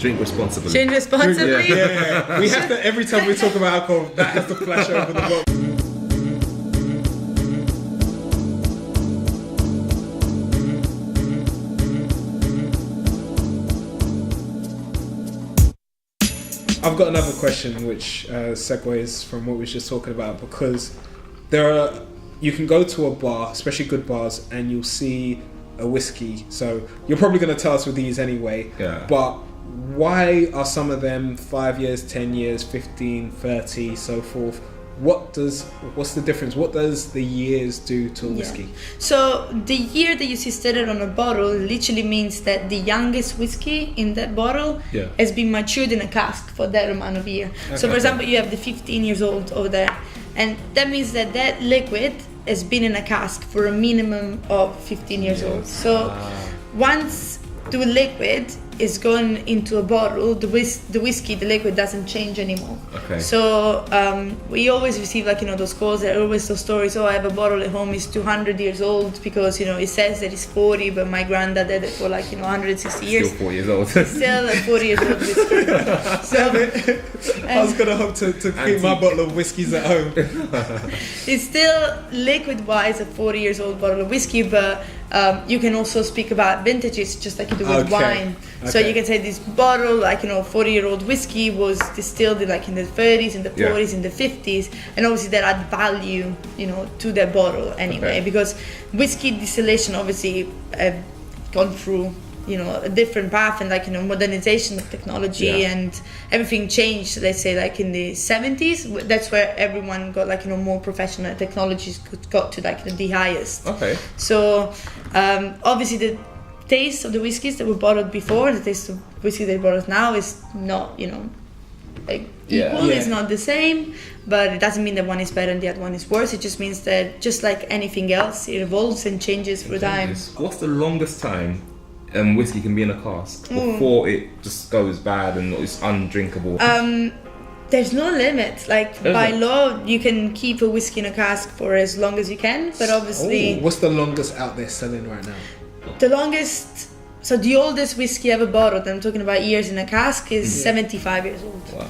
Drink responsibly. Drink responsibly. Yeah. We have to, every time we talk about alcohol, that has to flash over the bottle. I've got another question which segues from what we were just talking about, because you can go to a bar, especially good bars, and you'll see a whiskey. So you're probably going to tell us with these anyway. Yeah. But why are some of them 5 years, 10 years, 15, 30, so forth? What's the difference? What does the years do to a whiskey? So the year that you see stated on a bottle literally means that the youngest whiskey in that bottle has been matured in a cask for that amount of year. Okay. So for example, you have the 15 years old over there, and that means that that liquid has been in a cask for a minimum of 15 years old. So once the liquid is going into a bottle, the whiskey, the liquid doesn't change anymore. Okay. So we always receive those calls. There are always those stories. Oh, I have a bottle at home. It's 200 years old because it says that it's 40, but my granddad had it for 160 years. Still 4 years old. Still a 40 years old whiskey. So I was gonna hope to keep my bottle of whiskeys at home. It's still liquid-wise a 40 years old bottle of whiskey, but you can also speak about vintages, just like you do with wine. So you can say this bottle, 40-year-old whiskey was distilled in the 30s, in the 40s, in the 50s, and obviously that add value, to that bottle anyway, because whiskey distillation obviously gone through a different path, and modernization of technology and everything changed. Let's say in the 70s, that's where everyone got more professional technologies got to the highest. Okay. So obviously the taste of the whiskeys that were bottled before, the taste of whiskey that bottled now is not equal. It's not the same, but it doesn't mean that one is better and the other one is worse. It just means that just like anything else, it evolves and changes through time. What's the longest time whiskey can be in a cask before it just goes bad and it's undrinkable? There's no limit. By law, you can keep a whiskey in a cask for as long as you can, but obviously... what's the longest out there selling right now? The longest... So the oldest whiskey ever bottled, I'm talking about years in a cask, is 75 years old. Wow.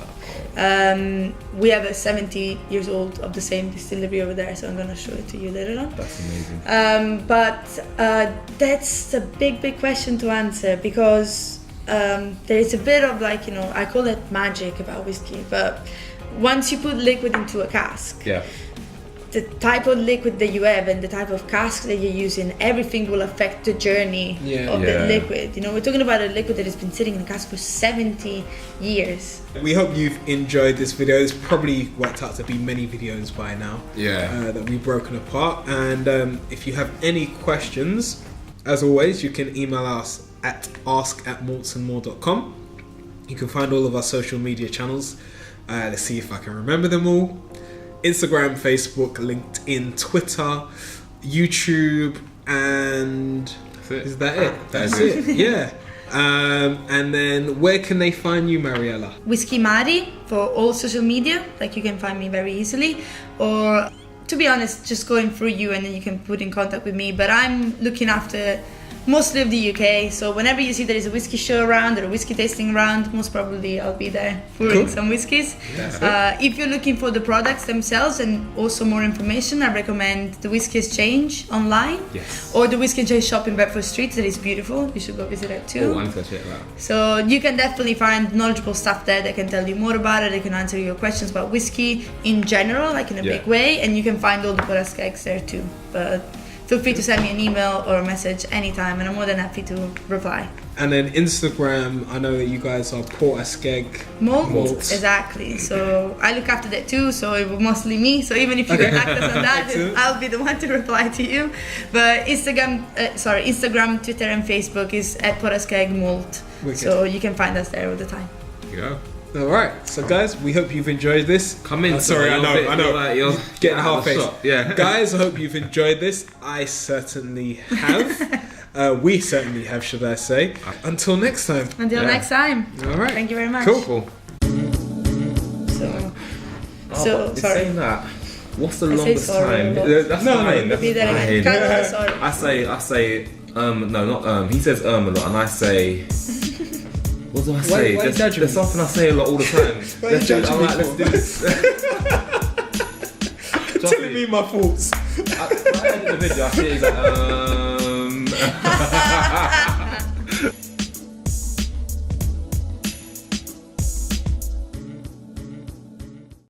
We have a 70 years old of the same distillery over there, so I'm going to show it to you later on. That's amazing. But that's a big question to answer, because there is a bit of I call it magic about whiskey, but once you put liquid into a cask, the type of liquid that you have and the type of cask that you're using, everything will affect the journey of the liquid. We're talking about a liquid that has been sitting in a cask for 70 years. We hope you've enjoyed this video. It's probably worked out to be many videos by now that we've broken apart. And if you have any questions, as always, you can email us at ask@mortsandmore.com. You can find all of our social media channels. Let's see if I can remember them all. Instagram, Facebook, LinkedIn, Twitter, YouTube, and is that it? That's it. Yeah. And then where can they find you, Mariella? Whisky Mari for all social media. You can find me very easily, or to be honest, just going through you and then you can put in contact with me. But I'm looking after mostly of the UK, so whenever you see there is a whiskey show around or a whiskey tasting around, most probably I'll be there pouring some whiskies. If you're looking for the products themselves and also more information, I recommend the Whisky Exchange online, or the Whisky Exchange shop in Bedford Street. That is beautiful. You should go visit it too. I'm gonna check it out. So you can definitely find knowledgeable staff there that can tell you more about it. They can answer your questions about whiskey in general, in a big way, and you can find all the Ports Askaig there too. But feel free to send me an email or a message anytime, and I'm more than happy to reply. And then Instagram, I know that you guys are Ports Askaig Morts. Exactly. So I look after that too, so it was mostly me. So even if you get access on that, I'll be the one to reply to you. But Instagram, Twitter and Facebook is at Ports Askaig Malt. So you can find us there all the time. Yeah. Alright, so guys, we hope you've enjoyed this. Come in. Sorry, I know. You're getting half-faced. Yeah. Guys, I hope you've enjoyed this. I certainly have. We certainly have, should I say. Until next time. Until next time. Alright. Thank you very much. Cool. So sorry. Saying that, what's the longest time? That's fine. That's fine. I say, no, not he says a lot, and I say What do I say? Why There's something I say a lot all the time. Let's do this. Telling me my thoughts. I edit the video, I see it, it's like,